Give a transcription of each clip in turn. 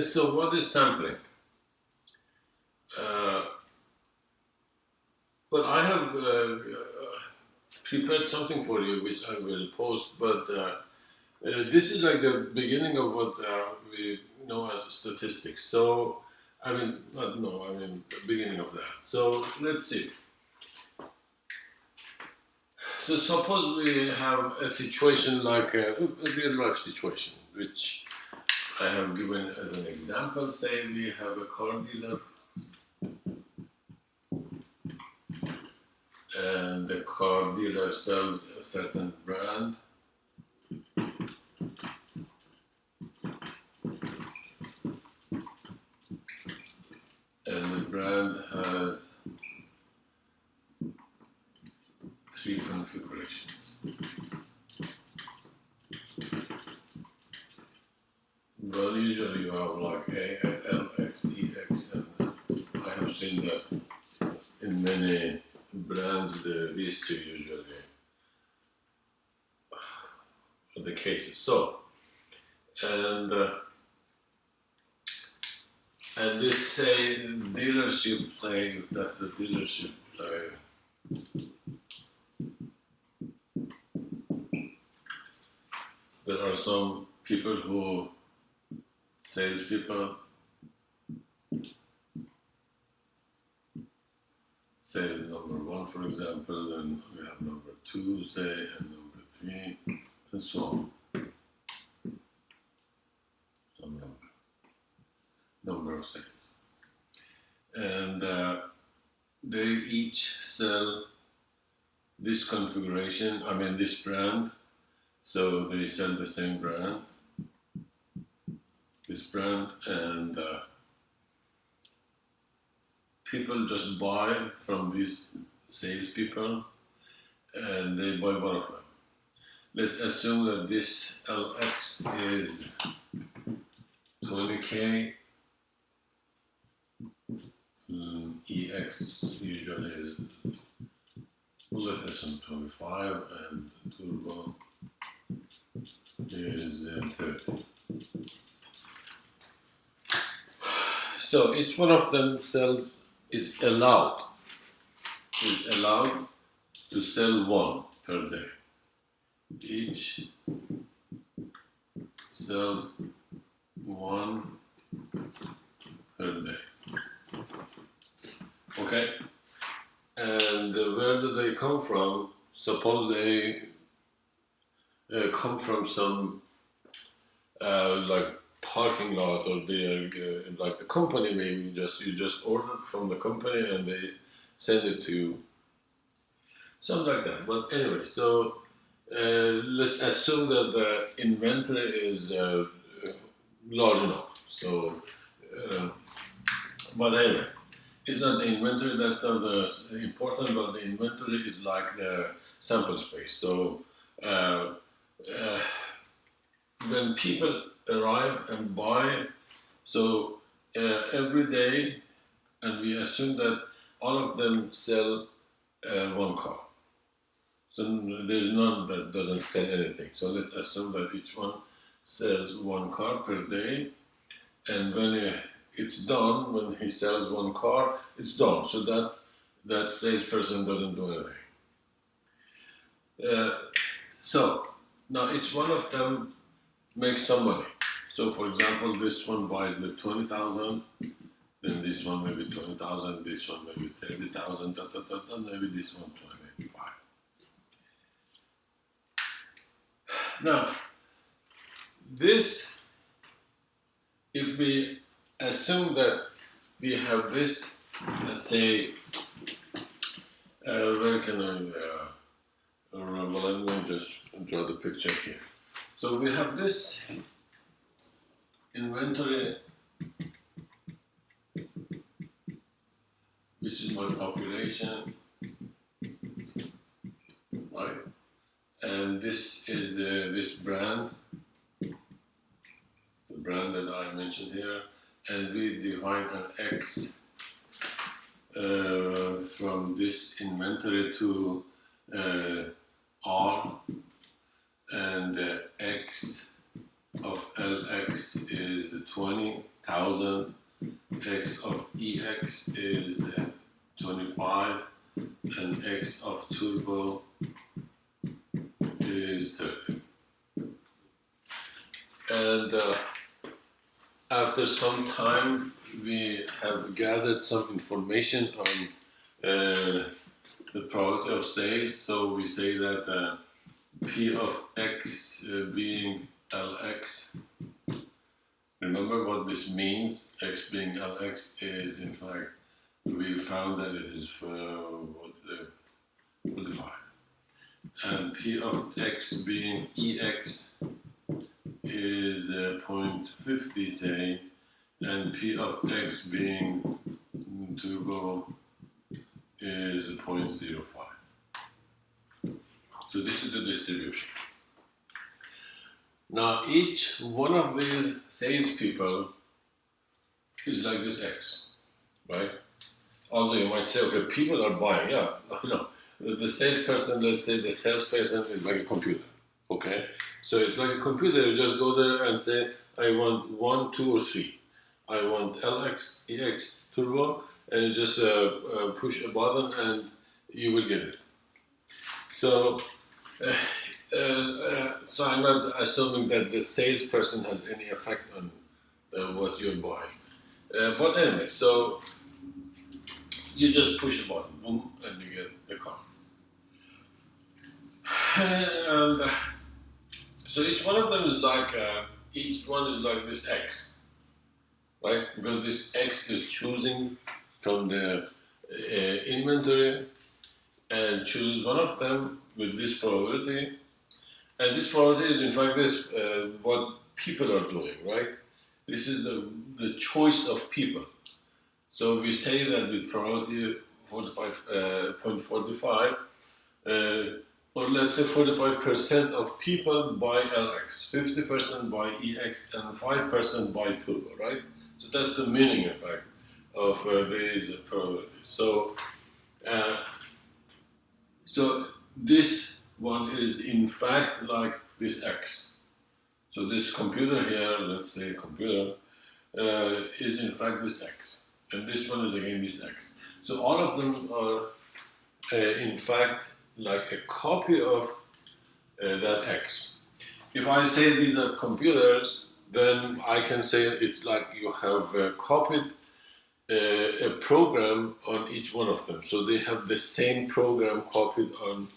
So what is sampling? Well, I have prepared something for you which I will post, but this is like the beginning of what we know as statistics. So, I mean, not no, I mean the beginning of that. So let's see. So suppose we have a situation like a real life situation, which I have given as an example. Say we have a car dealer and the car dealer sells a certain brand. And the brand has 3 configurations. Well, usually you have like A, L, X, E, X, and I have seen that in many brands, these 2 usually are the cases. So, and this say dealership, say if that's the dealership, say there are some people who, salespeople, say number 1 for example, then we have number 2, say, and number 3, and so on. Some number of sales. And they each sell this configuration, I mean this brand, so they sell the same brand, this brand, and people just buy from these salespeople and they buy one of them. Let's assume that this LX is 20K, EX usually is, let's assume 25, and Turbo is 30. So each one of them is allowed to sell 1 per day. Each sells 1 per day. Okay? And where do they come from? Suppose they come from some like parking lot, or they are like a company, maybe you just order from the company and they send it to you, something like that. But anyway, so let's assume that the inventory is large enough. So, but anyway, it's not the inventory that's not important, but the inventory is like the sample space. So when people arrive and buy, so every day, and we assume that all of them sell 1 car. So there's none that doesn't sell anything. So let's assume that each one sells 1 car per day, and when it's done, when he sells 1 car, it's done. So that salesperson doesn't do anything. So now each one of them makes some money. So for example, this one buys the 20,000, then this one maybe 20,000, this one maybe 30,000, maybe this one 25. Now, this, if we assume that we have this, let's say, where can I, well, I'm going to just draw the picture here. So we have this inventory, which is my population, right? And this is this brand, the brand that I mentioned here, and we divide an X from this inventory to R, and X of Lx is 20,000, x of Ex is 25, and x of turbo is 30. And after some time, we have gathered some information on the probability of sales. So we say that P of x being Lx. Remember what this means? X being Lx is, in fact, we found that it is 45. And P of x being Ex is 0.50, say, and P of x being turbo is 0.05. So this is the distribution. Now each one of these salespeople is like this X, right? Although you might say, okay, people are buying, yeah, no. The salesperson, let's say the salesperson is like a computer, okay? So it's like a computer, you just go there and say, I want 1, 2, or 3. I want Lx, Ex, turbo, and you just push a button and you will get it. So, so I'm not assuming that the salesperson has any effect on what you're buying. But anyway, so you just push a button, boom, and you get the car. And so each one of them is like, this X, right? Because this X is choosing from the inventory and chooses one of them with this probability. And this probability is in fact this what people are doing, right? This is the choice of people. So we say that with probability 45.45, or let's say 45% of people buy Lx, 50% buy Ex, and 5% buy turbo, right? So that's the meaning, in fact, of these probabilities. So, so this one is in fact like this X. So this computer here, let's say computer, is in fact this X. And this one is again this X. So all of them are in fact like a copy of that X. If I say these are computers, then I can say it's like you have copied a program on each one of them. So they have the same program copied on,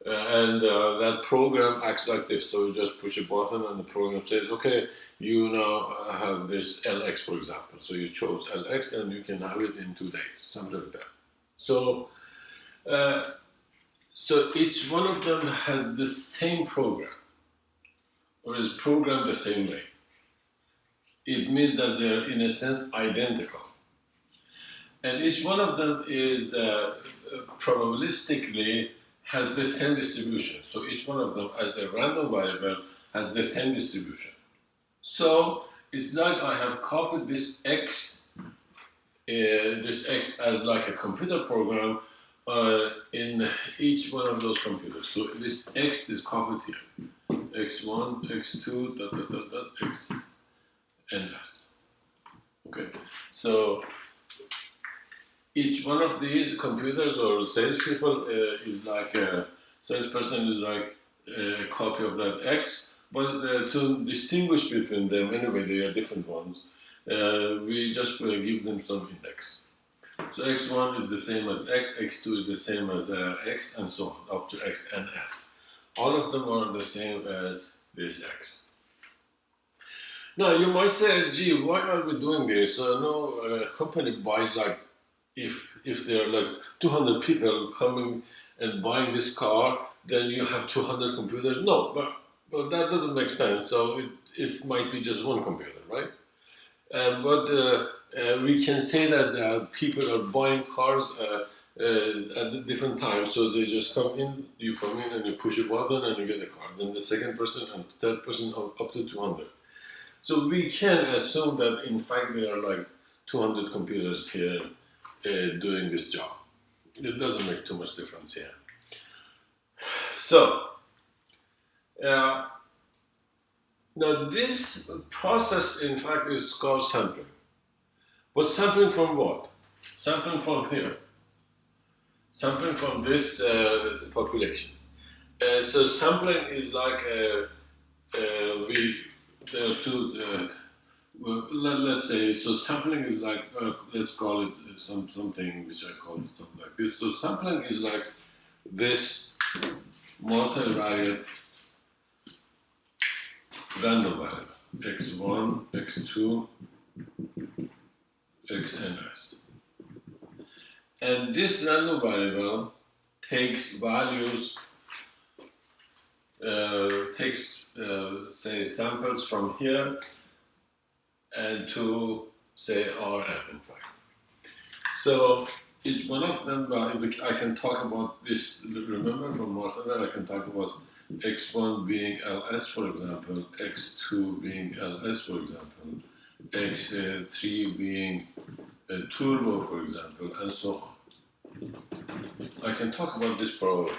and that program acts like this. So you just push a button and the program says, okay, you now have this Lx, for example. So you chose Lx and you can have it in 2 days, something like that. So, so each one of them has the same program, or is programmed the same way. It means that they're in a sense identical. And each one of them is probabilistically has the same distribution. So each one of them as a random variable has the same distribution. So it's like I have copied this X as like a computer program in each one of those computers. So this X is copied here. X1, X2, X, and S. Okay, so each one of these computers or salespeople is like a salesperson is like a copy of that X, but to distinguish between them, anyway, they are different ones, we just give them some index. So X1 is the same as X, X2 is the same as X, and so on, up to X and S. All of them are the same as this X. Now you might say, gee, why are we doing this? No company buys like, if there are like 200 people coming and buying this car, then you have 200 computers. No, but that doesn't make sense. So it might be just one computer, right? But we can say that people are buying cars at different times. So they just come in, you come in and you push a button and you get a car. Then the second person and third person up to 200. So we can assume that in fact there are like 200 computers here doing this job. It doesn't make too much difference here. So, Now this process, in fact, is called sampling. But sampling from what? Sampling from here. Sampling from this population. So sampling is like there are two. Well, let's say so. Sampling is like let's call it something which I call it something like this. So sampling is like this multivariate random variable x1, x2, xns, and this random variable takes values, say samples from here and to say Rm, in fact. So each one of them, I can talk about this, remember from Martin, I can talk about x1 being ls, for example, x2 being ls, for example, x3 being turbo, for example, and so on. I can talk about this probability.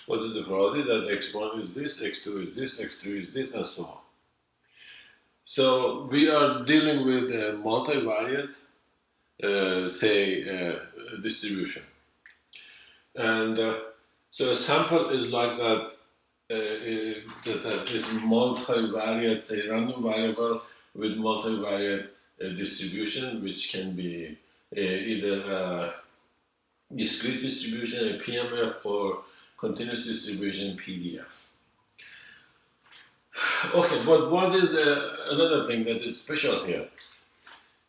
What is the probability that x1 is this, x2 is this, x3 is this, and so on. So we are dealing with a multivariate, distribution. And so a sample is like that, this multivariate, say random variable with multivariate distribution, which can be either a discrete distribution, a PMF, or continuous distribution, PDF. Okay, but what is another thing that is special here?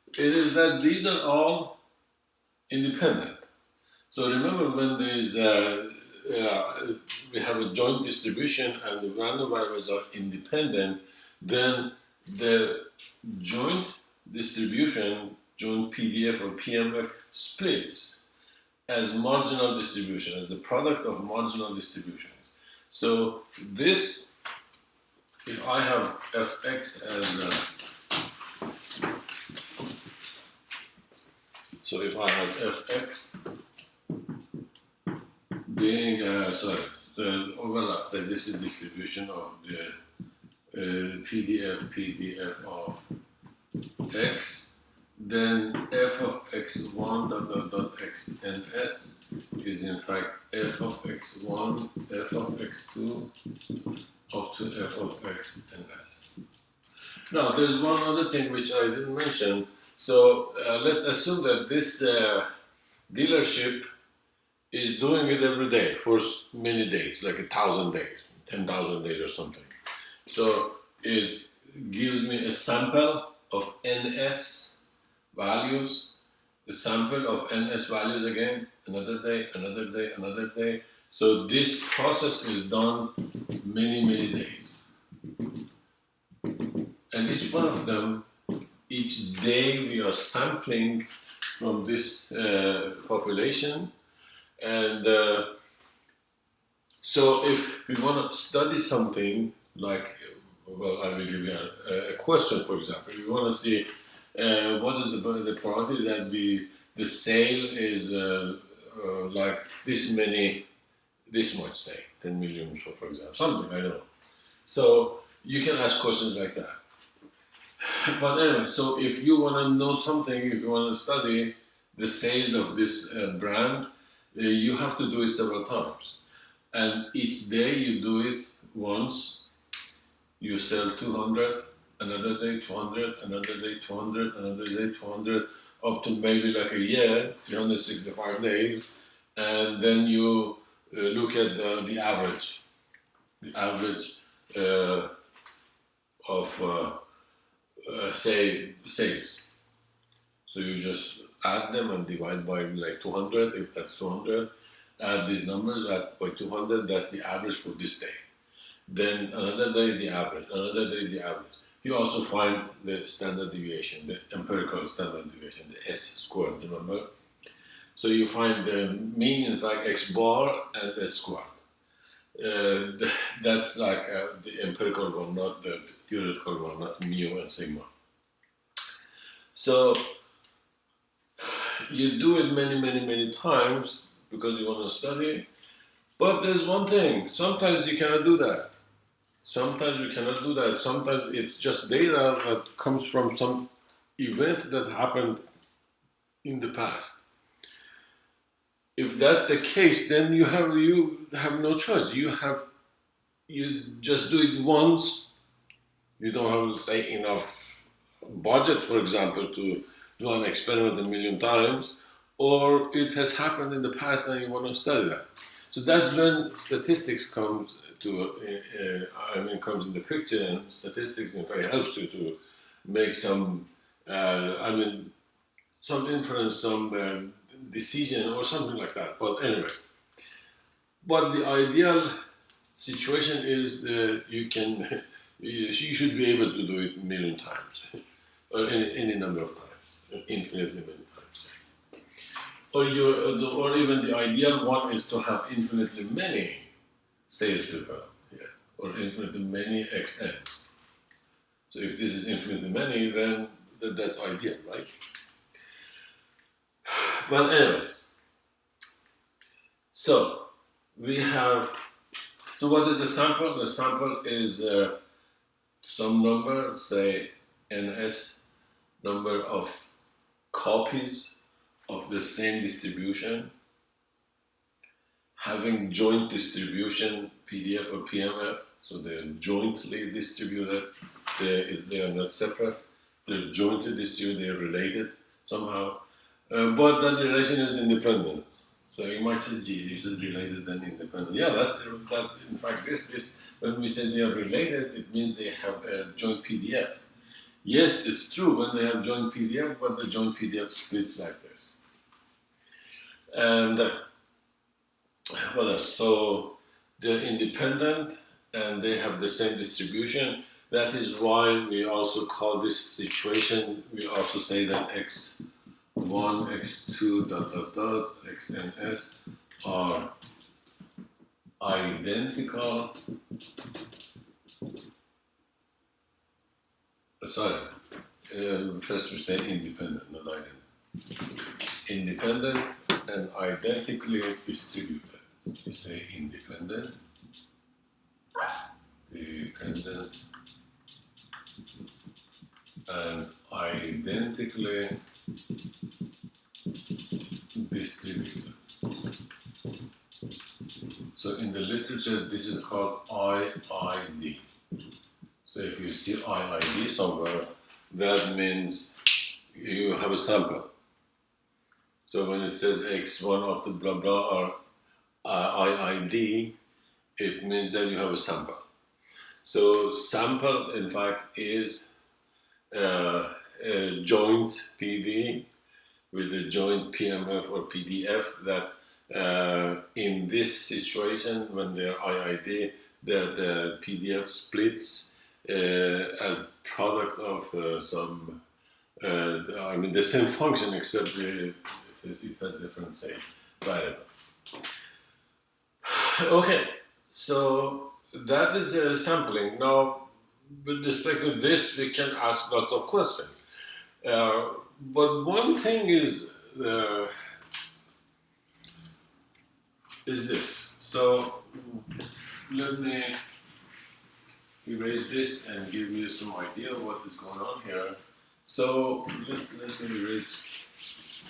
It is that these are all independent. So remember when there is we have a joint distribution and the random variables are independent, then the joint distribution, joint PDF or PMF, splits as marginal distribution, as the product of marginal distributions. So this, if I have fx as so if I have fx being the overlap, say this is distribution of the PDF of x, then f of x1 dot xns is in fact f of x1, f of x2 up to f of xns. Now there's one other thing which I didn't mention. So let's assume that this dealership is doing it every day for many days, like 1,000 days, 10,000 days or something. So it gives me a sample of ns values, a sample of ns values again, another day, another day, another day. So this process is done many, many days. And each one of them, each day we are sampling from this population. And so if we want to study something like, well, I will give you a question, for example. We want to see what is the probability that the sale is like this much, say, 10 million, for example, something, I don't know. So you can ask questions like that. But anyway, so if you want to know something, if you want to study the sales of this brand, you have to do it several times. And each day you do it once, you sell 200, another day 200, another day 200, another day 200, up to maybe like a year, 365 days, and then you look at the average of say sales. So you just add them and divide by like 200, if that's 200, add these numbers, add by 200, that's the average for this day. Then another day the average, another day the average. You also find the standard deviation, the empirical standard deviation, the S squared, remember? So you find the mean, in fact, x bar and S squared. That's like the empirical one, not the theoretical one, not mu and sigma. So you do it many, many, many times because you want to study. But there's one thing, sometimes you cannot do that. sometimes you cannot do that. Sometimes it's just data that comes from some event that happened in the past. If that's the case, then you have no choice. You just do it once. You don't have, say, enough budget, for example, to do an experiment a million times, or it has happened in the past and you want to study that. So that's when statistics comes comes in the picture, and statistics helps you to make some, some inference, some decision or something like that. But anyway, but the ideal situation is you should be able to do it a million times, or any number of times, infinitely many times. Or even the ideal one is to have infinitely many salespeople, or infinitely many XNs. So if this is infinitely many, then that's ideal, right? But anyways, so we have. So what is the sample? The sample is some number, say ns number of copies of the same distribution, having joint distribution, PDF or PMF, so they're jointly distributed, they are not separate, they're jointly distributed, they're related somehow, but that relation is independent. So you might say, gee, is it related and independent? Yeah, that's in fact this when we say they are related, it means they have a joint PDF. Yes, it's true when they have joint PDF, but the joint PDF splits like this. And what else? So they're independent and they have the same distribution. That is why we also call this situation, we also say that x1, x2, xns are identical. First we say independent, not identical. Independent and identically distributed. We say independent, dependent, and identically distributed. So in the literature, this is called IID. So if you see IID somewhere, that means you have a sample. So when it says x1 of the blah blah or IID, it means that you have a sample. So sample, in fact, is a joint PD with a joint PMF or PDF that in this situation, when they're IID, the PDF splits as product of some, the same function, except it has different, say, variable. Okay, so that is sampling. Now, with respect to this, we can ask lots of questions. But one thing is this. So let me erase this and give you some idea of what is going on here. So let me erase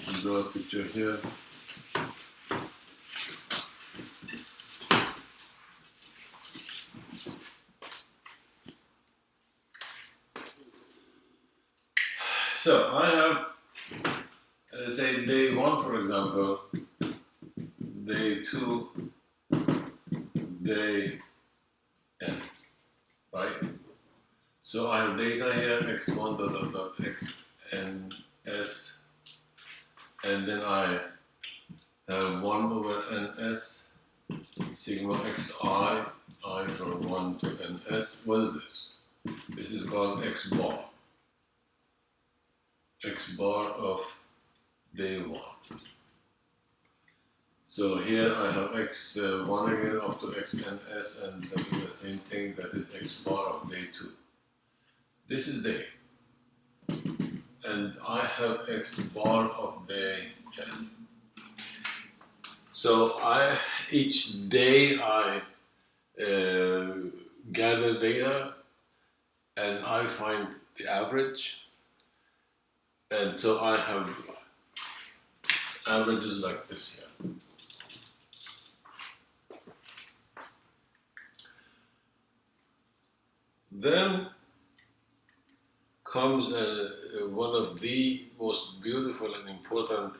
and draw a picture here. So I have, say, day 1, for example, day 2, day n, right? So I have data here, x1 xns, and then I have 1 over ns, sigma xi, I from 1 to ns. What is this? This is called x bar. X bar of day 1. So here I have x1 again up to xns, and that is the same thing, that is x bar of day 2. This is day. And I have x bar of day n. So each day I gather data and I find the average, and so I have averages like this here. Then comes one of the most beautiful and important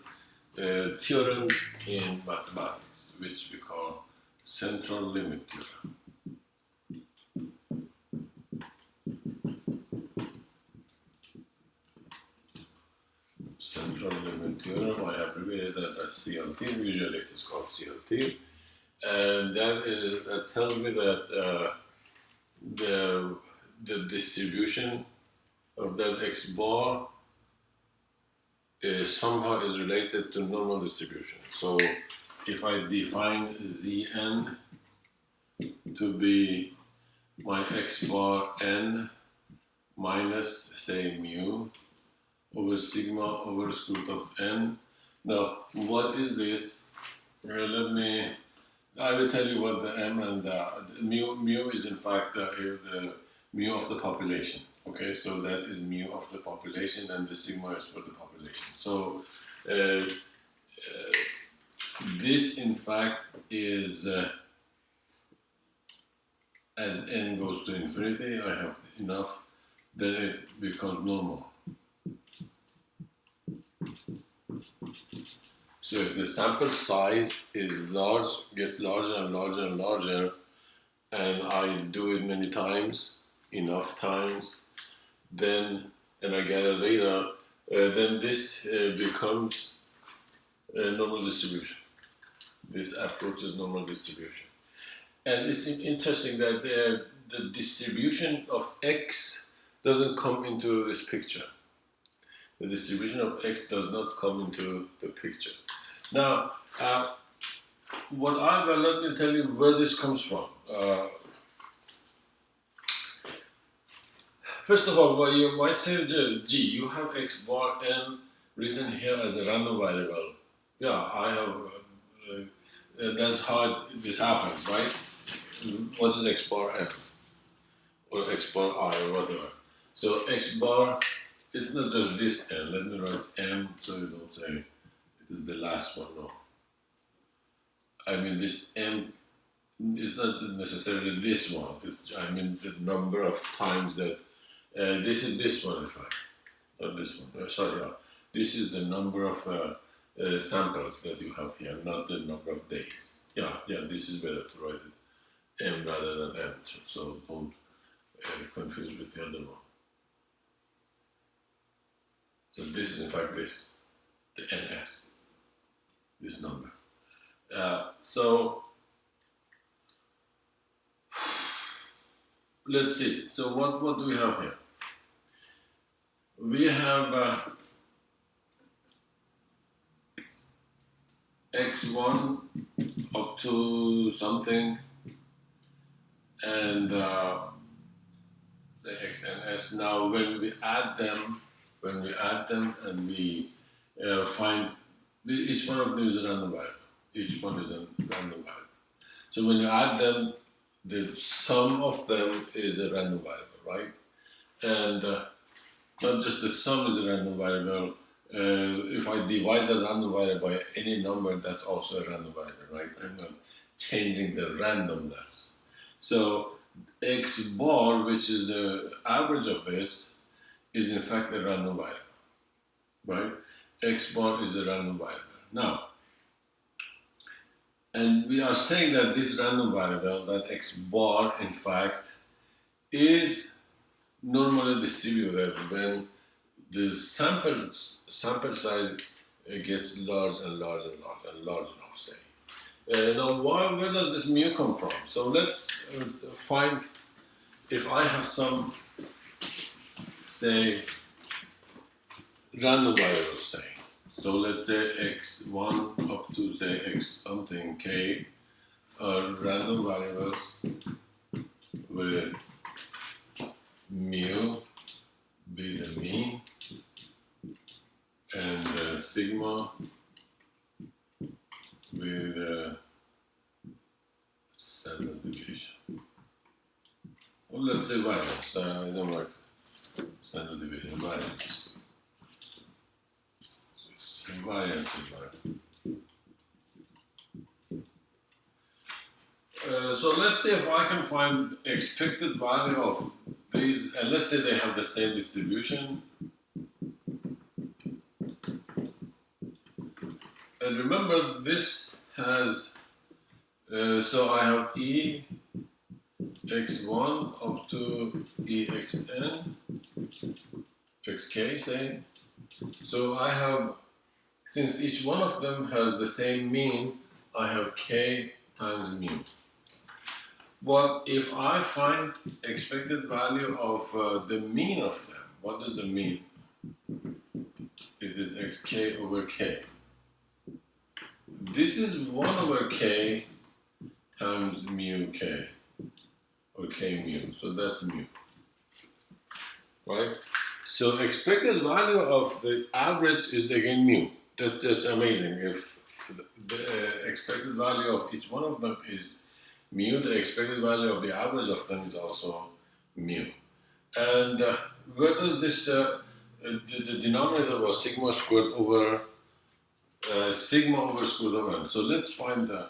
theorems in mathematics, which we call central limit theorem. Central limit theorem, I abbreviated that as CLT, usually it is called CLT, and that tells me that the distribution of that x bar somehow is related to normal distribution. So if I define Zn to be my x bar n minus, say, mu over sigma over square root of n. Now, what is this? I will tell you what the m and the mu is in fact the mu of the population. Okay, so that is mu of the population, and the sigma is for the population. So this in fact is as n goes to infinity, I have enough, then it becomes normal. So if the sample size is large, gets larger and larger and larger, and I do it many times, enough times, then, and I gather data, then this becomes a normal distribution. This approaches normal distribution. And it's interesting that the distribution of x doesn't come into this picture. The distribution of x does not come into the picture. Now, let me tell you where this comes from. First of all, well, you might say, gee, you have x bar n written here as a random variable. Yeah, I have, that's how this happens, right? What is x bar n? Or x bar I, or whatever. So x bar, it's not just this n. Let me write m so you don't say it is the last one, no. I mean, this m is not necessarily this one. I mean the number of times that, this is this one in fact, not this one. Sorry, yeah. This is the number of samples that you have here, not the number of days. Yeah, this is better to write it m rather than n, so don't confuse with the other one. So this is in fact this, the ns, this number. So let's see. So what do we have here? We have x1 up to something, and the x and s. Now, when we add them, and we find each one of them is a random variable. Each one is a random variable. So when you add them, the sum of them is a random variable, right? And not just the sum is a random variable. If I divide the random variable by any number, that's also a random variable, right? I'm not changing the randomness. So x bar, which is the average of this, is in fact a random variable, right? X bar is a random variable. Now, and we are saying that this random variable, that x bar, in fact, is normally distributed when the sample size gets large and large and large and large enough, say. Now, where does this mu come from? So let's find, if I have some, say, random variables, say. So let's say x1 up to, say, x something k are random variables with mu be the mean and sigma be the standard deviation. Well, let's say variance. I don't like standard deviation. Variance. So variance is like. So let's say if I can find expected value of these, and let's say they have the same distribution. And remember, this has, so I have E x1 up to exn, xk, say. So I have, since each one of them has the same mean, I have k times mu. But if I find expected value of the mean of them, what does the mean? It is xk over k. This is 1 over k times mu k, or k mu, so that's mu, right? So expected value of the average is again mu. That's just amazing. If the expected value of each one of them is mu, the expected value of the average of them is also mu. And where does this, the denominator was sigma squared over sigma over square root of n. So let's find the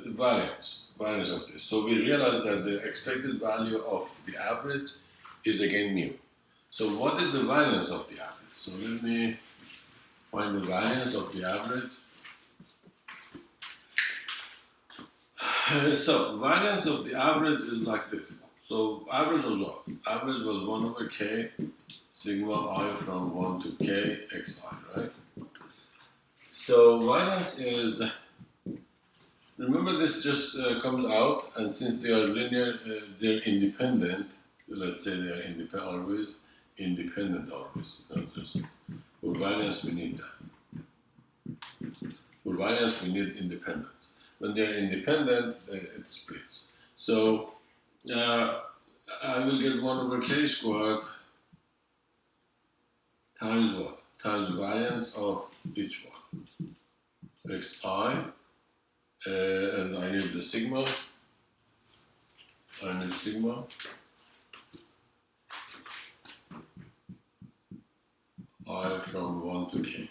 variance of this. So we realize that the expected value of the average is again mu. So what is the variance of the average? So let me find the variance of the average. So variance of the average is like this. So average was what? Average was 1 over k sigma I from 1 to k xi, right? So variance is, remember this just comes out, and since they are linear, they're independent. Let's say they are independent always. Not just, for variance we need that. For variance we need independence. When they are independent, it splits. So I will get 1 over k squared times what? Times variance of each one. Xi, and I need the sigma. I need sigma. I from 1 to k.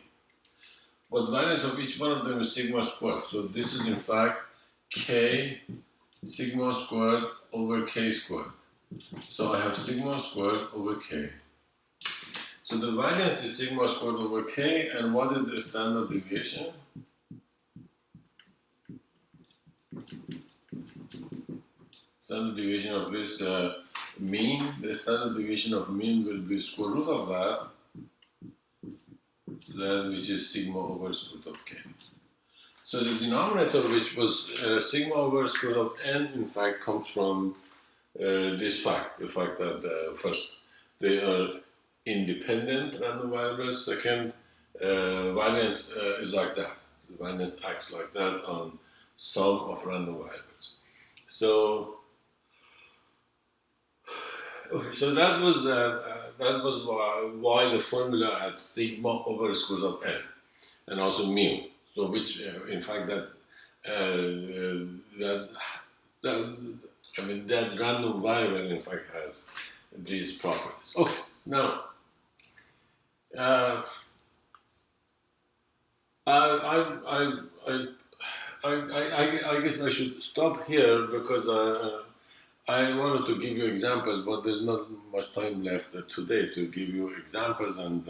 But variance of each one of them is sigma squared. So this is in fact k sigma squared over k squared. So I have sigma squared over k. So the variance is sigma squared over k, and what is the standard deviation? Standard deviation of this mean, the standard deviation of mean will be square root of that, which is sigma over square root of k. So the denominator, which was sigma over square root of n, in fact comes from this fact, the fact that first, they are independent random variables. Second, variance is like that. The variance acts like that on sum of random variables. So, okay, so that was why the formula had sigma over square root of n, and also mu. So, which in fact that random variable in fact has these properties. Okay, now I guess I should stop here because I wanted to give you examples, but there's not much time left today to give you examples, and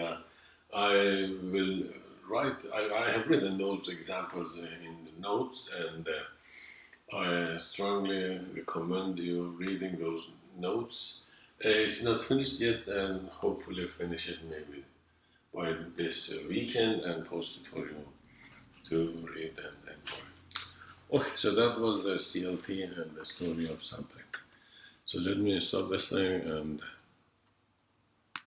I will write. I have written those examples in the notes, and I strongly recommend you reading those notes. It's not finished yet, and hopefully finish it maybe by this weekend and post it for you to read and enjoy. Okay, so that was the CLT and the story of sampling. So let me stop listening and